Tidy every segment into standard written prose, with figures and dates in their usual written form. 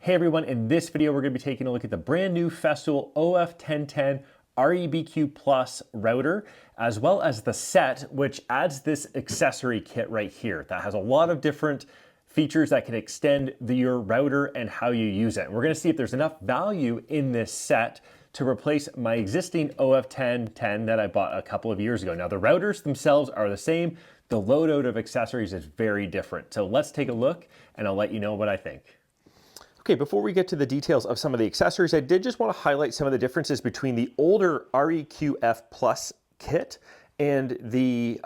Hey everyone, in this video we're going to be taking a look at the brand new Festool OF1010 REBQ Plus router, as well as the set, which adds this accessory kit right here that has a lot of different features that can extend your router and how you use it. And we're going to see if there's enough value in this set to replace my existing OF1010 that I bought a couple of years ago. Now the routers themselves are the same, the loadout of accessories is very different. So let's take a look and I'll let you know what I think. Okay, before we get to the details of some of the accessories, I did just want to highlight some of the differences between the older REBQ-F+ kit and the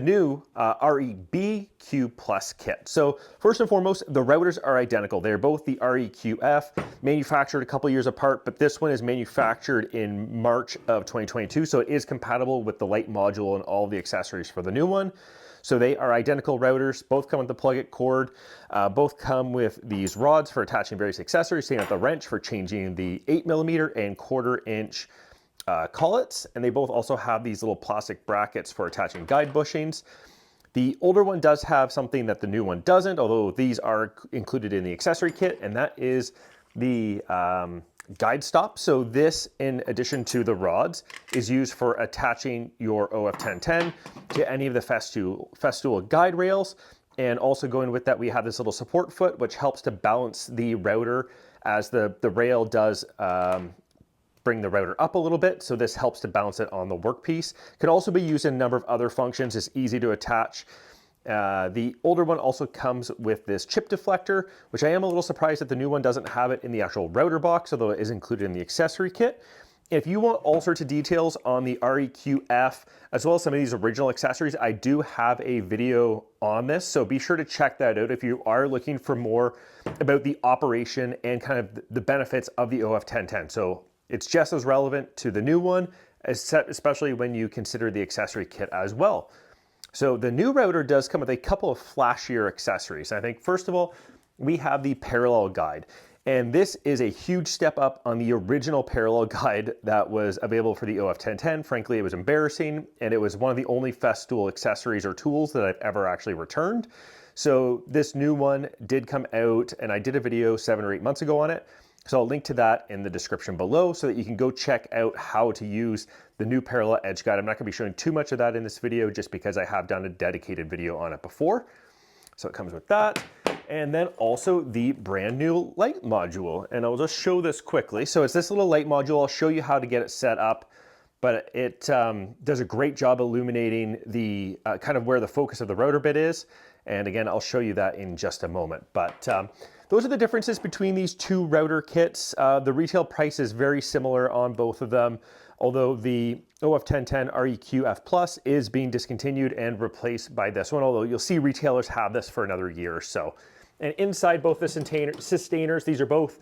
new REBQ+ kit. So first and foremost, the routers are identical. They're both the REQ-F, manufactured a couple years apart, but this one is manufactured in March of 2022, so it is compatible with the light module and all the accessories for the new one. So they are identical routers, both come with the plug-it cord, both come with these rods for attaching various accessories, same with the wrench for changing the 8mm and 1/4 inch collets, and they both also have these little plastic brackets for attaching guide bushings. The older one does have something that the new one doesn't, although these are included in the accessory kit, and that is the guide stop. So this, in addition to the rods, is used for attaching your OF1010 to any of the Festool guide rails. And also going with that, we have this little support foot, which helps to balance the router as the rail does bring the router up a little bit. So this helps to balance it on the workpiece. Could also be used in a number of other functions. It's easy to attach. The older one also comes with this chip deflector, which I am a little surprised that the new one doesn't have it in the actual router box, although it is included in the accessory kit. If you want all sorts of details on the REQ-F, as well as some of these original accessories, I do have a video on this, so be sure to check that out if you are looking for more about the operation and kind of the benefits of the OF1010. So it's just as relevant to the new one, especially when you consider the accessory kit as well. So the new router does come with a couple of flashier accessories. I think first of all, we have the parallel guide. And this is a huge step up on the original parallel guide that was available for the OF1010. Frankly, it was embarrassing, and it was one of the only Festool accessories or tools that I've ever actually returned. So this new one did come out, and I did a video 7 or 8 months ago on it. So I'll link to that in the description below so that you can go check out how to use the new parallel edge guide. I'm not gonna be showing too much of that in this video just because I have done a dedicated video on it before. So it comes with that. And then also the brand new light module. And I'll just show this quickly. So it's this little light module. I'll show you how to get it set up, but it does a great job illuminating the kind of where the focus of the router bit is. And again, I'll show you that in just a moment. But those are the differences between these two router kits. The retail price is very similar on both of them, although the OF1010 REQ-F+ is being discontinued and replaced by this one, although you'll see retailers have this for another year or so. And inside both the sustainers, these are both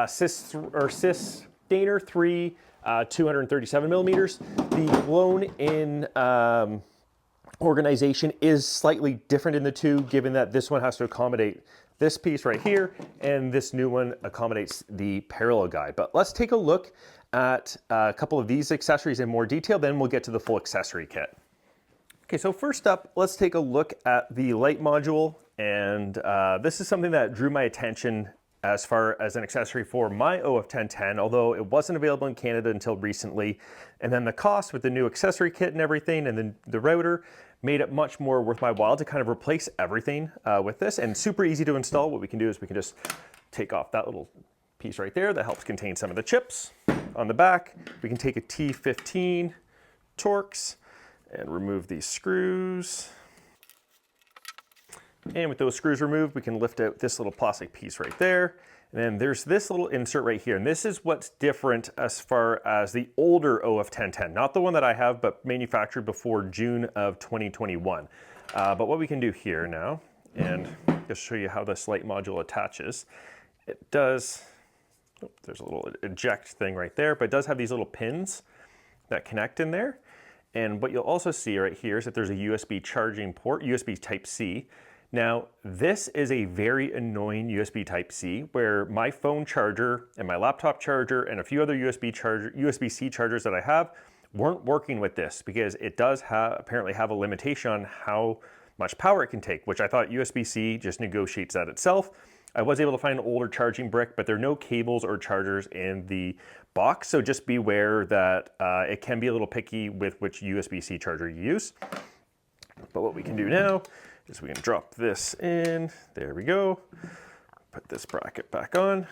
Sustainer 3 237mm. The blown-in organization is slightly different in the two, given that this one has to accommodate this piece right here, and this new one accommodates the parallel guide. But let's take a look at a couple of these accessories in more detail, then we'll get to the full accessory kit. Okay, so first up, let's take a look at the light module. And this is something that drew my attention as far as an accessory for my OF1010, although it wasn't available in Canada until recently. And then the cost with the new accessory kit and everything, and then the router, made it much more worth my while to kind of replace everything with this, and super easy to install. What we can do is we can just take off that little piece right there that helps contain some of the chips. On the back, we can take a T15 Torx and remove these screws. And with those screws removed, we can lift out this little plastic piece right there. And then there's this little insert right here. And this is what's different as far as the older OF1010, not the one that I have, but manufactured before June of 2021. But what we can do here now, and just show you how this light module attaches. It does, oh, there's a little eject thing right there, but it does have these little pins that connect in there. And what you'll also see right here is that there's a USB charging port, USB Type-C. Now, this is a very annoying USB Type-C where my phone charger and my laptop charger and a few other USB-C chargers that I have weren't working with this because it does apparently have a limitation on how much power it can take, which I thought USB-C just negotiates that itself. I was able to find an older charging brick, but there are no cables or chargers in the box, so just beware that it can be a little picky with which USB-C charger you use. But what we can do now is we can drop this in. There we go. Put this bracket back on.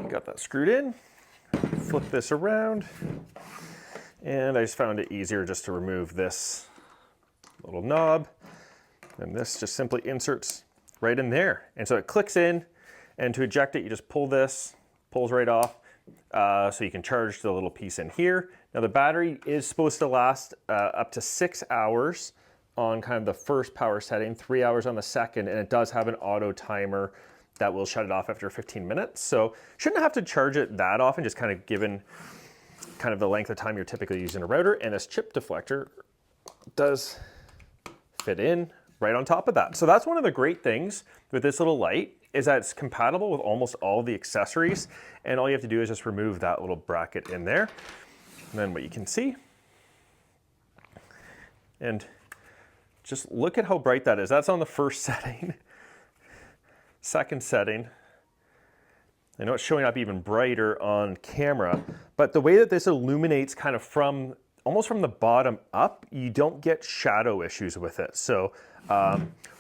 Got that screwed in. Flip this around. And I just found it easier just to remove this little knob. And this just simply inserts right in there. And so it clicks in, and to eject it, you just pull this, pulls right off. So you can charge the little piece in here. Now the battery is supposed to last up to 6 hours on kind of the first power setting, 3 hours on the second, and it does have an auto timer that will shut it off after 15 minutes. So shouldn't have to charge it that often, just kind of given kind of the length of time you're typically using a router. And this chip deflector does fit in right on top of that. So that's one of the great things with this little light, is that it's compatible with almost all the accessories. And all you have to do is just remove that little bracket in there. And then what you can see, and just look at how bright that is. That's on the first setting. Second setting. I know it's showing up even brighter on camera, but the way that this illuminates kind of from, almost from the bottom up, you don't get shadow issues with it. So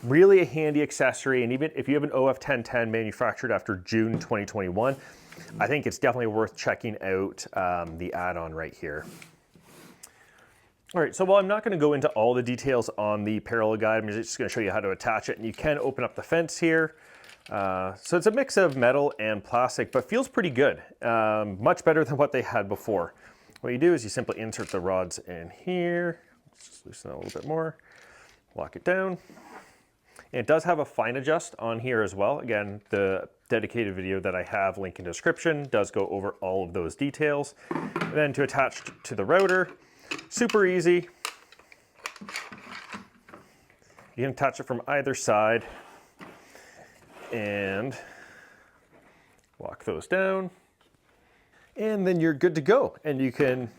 really a handy accessory. And even if you have an OF1010 manufactured after June 2021, I think it's definitely worth checking out the add-on right here. All right, so while I'm not going to go into all the details on the parallel guide, I'm just going to show you how to attach it. And you can open up the fence here. So it's a mix of metal and plastic, but feels pretty good. Much better than what they had before. What you do is you simply insert the rods in here. Let's just loosen it a little bit more. Lock it down. And it does have a fine adjust on here as well. Again, the dedicated video that I have, link in description, does go over all of those details. And then to attach to the router, super easy. You can attach it from either side and lock those down. And then you're good to go. And you can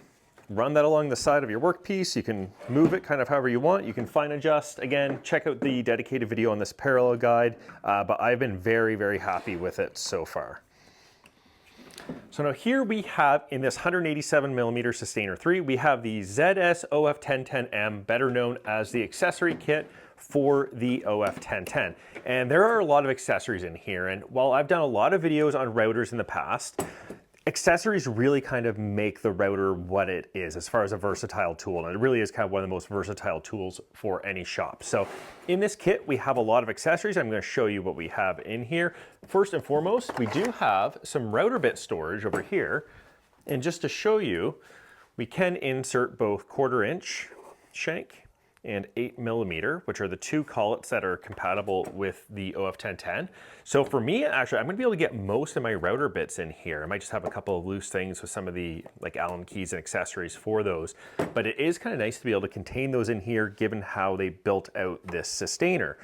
run that along the side of your workpiece. You can move it kind of however you want. You can fine adjust. Again, check out the dedicated video on this parallel guide, but I've been very, very happy with it so far. So now here we have, in this 187mm Sustainer 3, we have the ZS OF1010M, better known as the accessory kit for the OF1010. And there are a lot of accessories in here. And while I've done a lot of videos on routers in the past, accessories really kind of make the router what it is as far as a versatile tool. And it really is kind of one of the most versatile tools for any shop. So in this kit, we have a lot of accessories. I'm going to show you what we have in here. First and foremost, we do have some router bit storage over here. And just to show you, we can insert both 1/4 inch shank and 8mm, which are the two collets that are compatible with the OF1010. So for me, actually, I'm gonna be able to get most of my router bits in here. I might just have a couple of loose things with some of the like Allen keys and accessories for those, but it is kind of nice to be able to contain those in here given how they built out this Sustainer.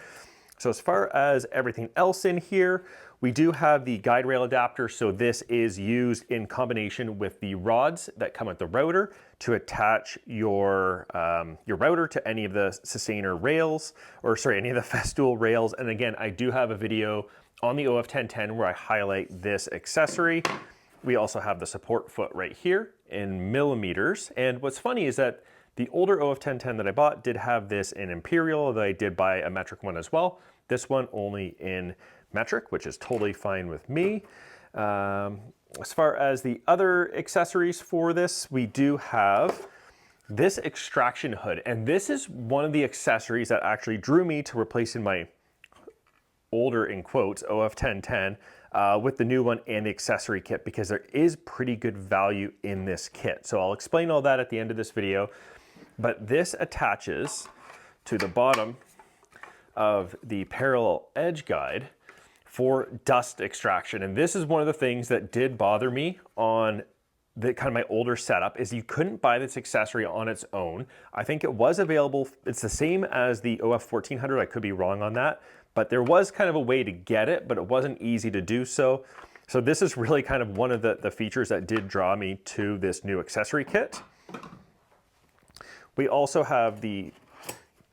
So as far as everything else in here, we do have the guide rail adapter. So this is used in combination with the rods that come with the router to attach your router to any of the Sustainer rails, or sorry, any of the Festool rails. And again, I do have a video on the OF1010 where I highlight this accessory. We also have the support foot right here in millimeters. And what's funny is that the older OF1010 that I bought did have this in imperial, although I did buy a metric one as well. This one only in metric, which is totally fine with me. As far as the other accessories for this, we do have this extraction hood. And this is one of the accessories that actually drew me to replacing my older, in quotes, OF1010 with the new one and the accessory kit, because there is pretty good value in this kit. So I'll explain all that at the end of this video. But this attaches to the bottom of the parallel edge guide for dust extraction. And this is one of the things that did bother me on the kind of my older setup, is you couldn't buy this accessory on its own. I think it was available, it's the same as the OF1400, I could be wrong on that, but there was kind of a way to get it, but it wasn't easy to do so. So this is really kind of one of the features that did draw me to this new accessory kit. We also have the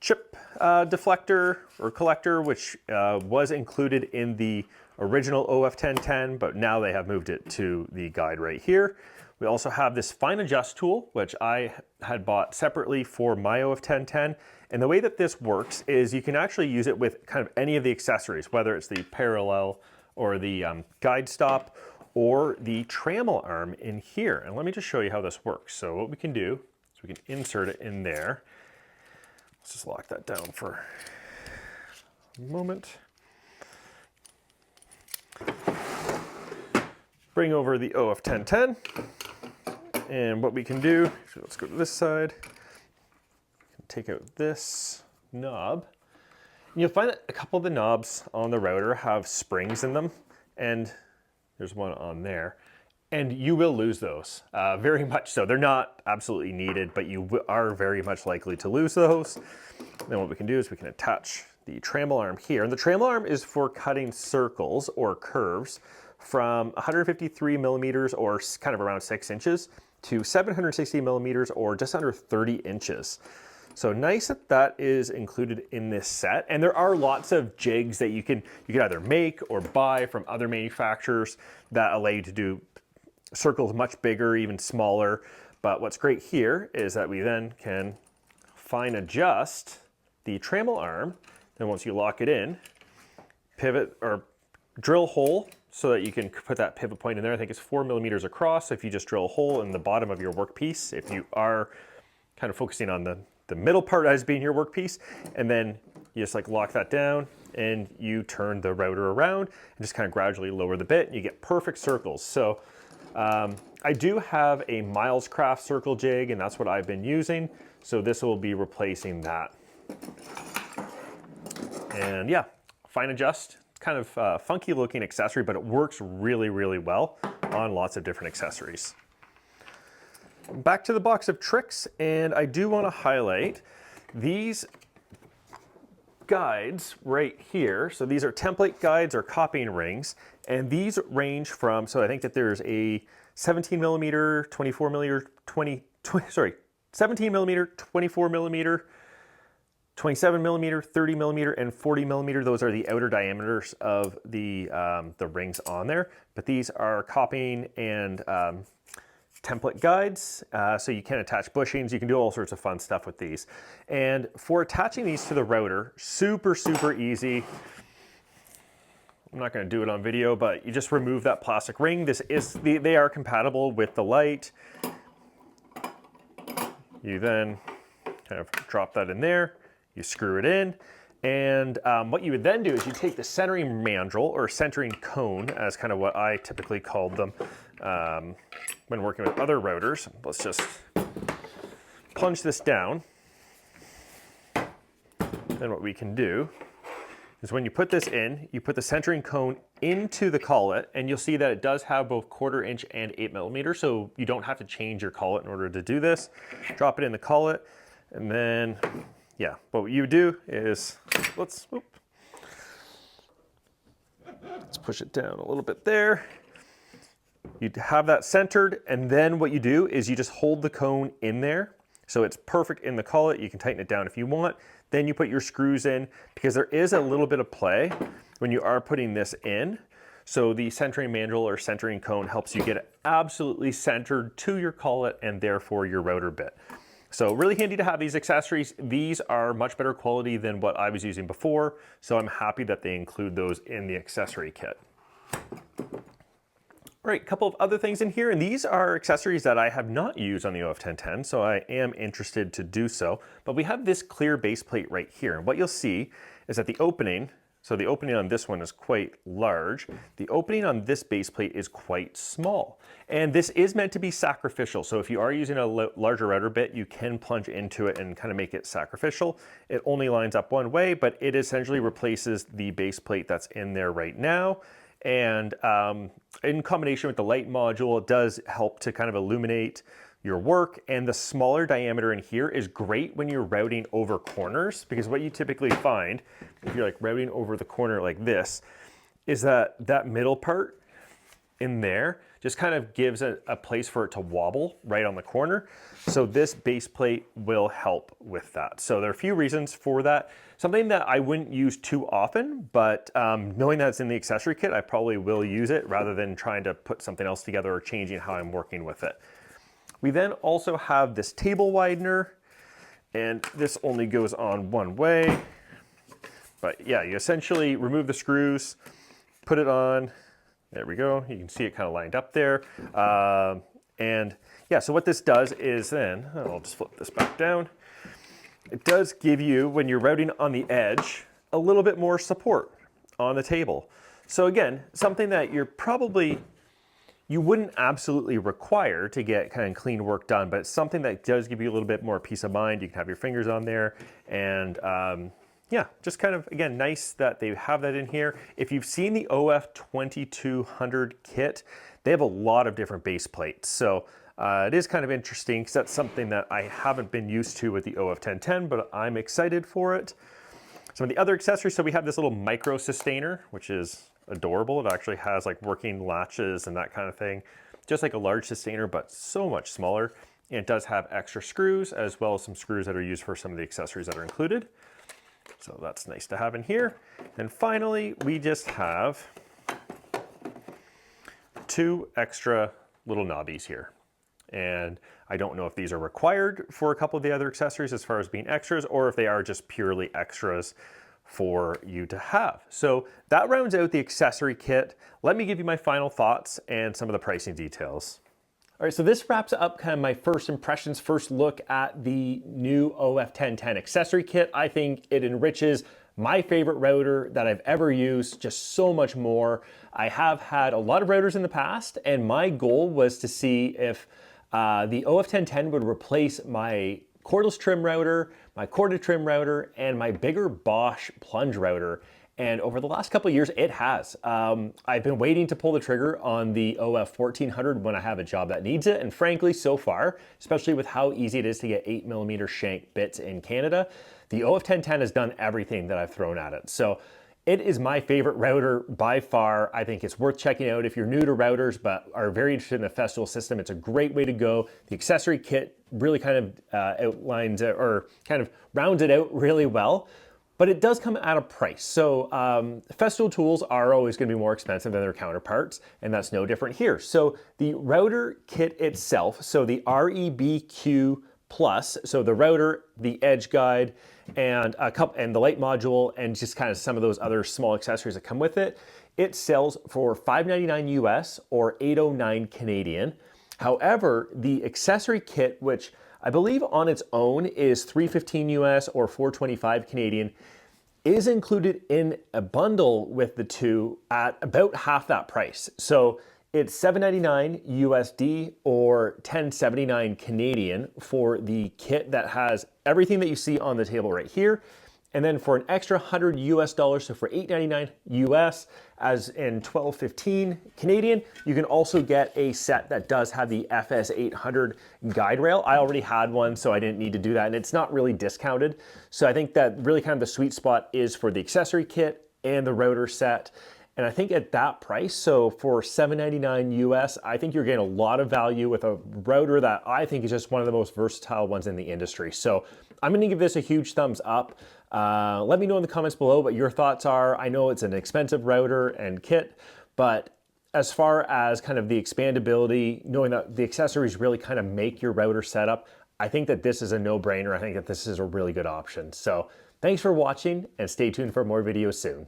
chip deflector or collector, which was included in the original OF1010, but now they have moved it to the guide right here. We also have this fine adjust tool, which I had bought separately for my OF1010. And the way that this works is you can actually use it with kind of any of the accessories, whether it's the parallel or the guide stop or the trammel arm in here. And let me just show you how this works. So what we can do is we can insert it in there. Let's just lock that down for a moment. Bring over the OF1010. And what we can do, so let's go to this side, take out this knob. And you'll find that a couple of the knobs on the router have springs in them, and there's one on there, and you will lose those, very much so. They're not absolutely needed, but you are very much likely to lose those. Then what we can do is we can attach the trammel arm here, and the trammel arm is for cutting circles or curves from 153 millimeters or kind of around 6 inches to 760 millimeters or just under 30 inches. So nice that that is included in this set. And there are lots of jigs that you can either make or buy from other manufacturers that allow you to do circles much bigger, even smaller. But what's great here is that we then can fine adjust the trammel arm. Then once you lock it in, pivot or drill hole so that you can put that pivot point in there. I think it's 4 millimeters across. If you just drill a hole in the bottom of your workpiece, if you are kind of focusing on the middle part as being your workpiece, and then you just like lock that down and you turn the router around and just kind of gradually lower the bit and you get perfect circles. So I do have a Miles Craft circle jig and that's what I've been using. So this will be replacing that. And yeah, fine adjust. Kind of funky looking accessory, but it works really, really well on lots of different accessories. Back to the box of tricks, and I do want to highlight these guides right here. So these are template guides or copying rings, and these range from, so I think that there's a 17 millimeter, 24 millimeter, 17 millimeter, 24 millimeter, 27 millimeter, 30 millimeter, and 40 millimeter. Those are the outer diameters of the rings on there. But these are copying and template guides. So you can attach bushings. You can do all sorts of fun stuff with these. And for attaching these to the router, super, super easy. I'm not going to do it on video, but you just remove that plastic ring. They are compatible with the light. You then kind of drop that in there. You screw it in, and what you would then do is you take the centering mandrel or centering cone, as kind of what I typically called them when working with other routers. Let's just plunge this down. Then what we can do is when you put this in, you put the centering cone into the collet, and you'll see that it does have both 1/4 inch and 8 millimeter, so you don't have to change your collet in order to do this. Drop it in the collet, and then yeah, what you do is, let's push it down a little bit there. You have that centered, and then what you do is you just hold the cone in there. So it's perfect in the collet. You can tighten it down if you want. Then you put your screws in, because there is a little bit of play when you are putting this in. So the centering mandrel or centering cone helps you get it absolutely centered to your collet and therefore your router bit. So really handy to have these accessories. These are much better quality than what I was using before, so I'm happy that they include those in the accessory kit. All right, a couple of other things in here, and these are accessories that I have not used on the OF1010, so I am interested to do so. But we have this clear base plate right here, and what you'll see is that the opening, so the opening on this one is quite large. The opening on this base plate is quite small. And this is meant to be sacrificial. So if you are using a larger router bit, you can plunge into it and kind of make it sacrificial. It only lines up one way, but it essentially replaces the base plate that's in there right now. And in combination with the light module, it does help to kind of illuminate your work. And the smaller diameter in here is great when you're routing over corners, because what you typically find if you're like routing over the corner like this is that that middle part in there just kind of gives a place for it to wobble right on the corner. So this base plate will help with that. So there are a few reasons for that. Something that I wouldn't use too often, but knowing that it's in the accessory kit, I probably will use it rather than trying to put something else together or changing how I'm working with it. We then also have this table widener, and this only goes on one way. But yeah, you essentially remove the screws, put it on. There we go. You can see it kind of lined up there. And yeah, so what this does is then, I'll just flip this back down. It does give you, when you're routing on the edge, a little bit more support on the table. So again, something that you wouldn't absolutely require to get kind of clean work done, but it's something that does give you a little bit more peace of mind. You can have your fingers on there, and yeah, just kind of, again, nice that they have that in here. If you've seen the OF 2200 kit, they have a lot of different base plates. So it is kind of interesting because that's something that I haven't been used to with the OF 1010, but I'm excited for it. Some of the other accessories, so we have this little micro sustainer, which is adorable. It actually has like working latches and that kind of thing, just like a large sustainer, but so much smaller. And it does have extra screws, as well as some screws that are used for some of the accessories that are included. So that's nice to have in here. And finally, we just have 2 extra little knobbies here. And I don't know if these are required for a couple of the other accessories as far as being extras, or if they are just purely extras for you to have. So that rounds out the accessory kit. Let me give you my final thoughts and some of the pricing details. All right, so this wraps up kind of my first impressions, first look at the new OF 1010 accessory kit. I think it enriches my favorite router that I've ever used, just so much more. I have had a lot of routers in the past, and my goal was to see if the OF 1010 would replace my cordless trim router, my corded trim router, and my bigger Bosch plunge router. And over the last couple of years, it has. I've been waiting to pull the trigger on the OF 1400 when I have a job that needs it. And frankly, so far, especially with how easy it is to get 8mm shank bits in Canada, the OF 1010 has done everything that I've thrown at it. So it is my favorite router by far. I think it's worth checking out if you're new to routers but are very interested in the Festool system. It's a great way to go. The accessory kit really kind of outlines or kind of rounds it out really well. But it does come at a price. So Festool tools are always going to be more expensive than their counterparts, and that's no different here. So the router kit itself, so the REBQ-Plus, so the router, the edge guide, and the light module, and just kind of some of those other small accessories that come with it, it sells for $599 US or $809 Canadian. However, the accessory kit, which I believe on its own is $315 US or $425 Canadian, is included in a bundle with the two at about half that price. So it's $799 USD or $1079 Canadian for the kit that has everything that you see on the table right here. And then for an extra $100 US, so for $899 US, as in $1215 Canadian, you can also get a set that does have the FS800 guide rail. I already had one, so I didn't need to do that, and it's not really discounted. So I think that really kind of the sweet spot is for the accessory kit and the router set. And I think at that price, so for $799 US, I think you're getting a lot of value with a router that I think is just one of the most versatile ones in the industry. So I'm gonna give this a huge thumbs up. Let me know in the comments below what your thoughts are. I know it's an expensive router and kit, but as far as kind of the expandability, knowing that the accessories really kind of make your router setup, I think that this is a no-brainer. I think that this is a really good option. So thanks for watching, and stay tuned for more videos soon.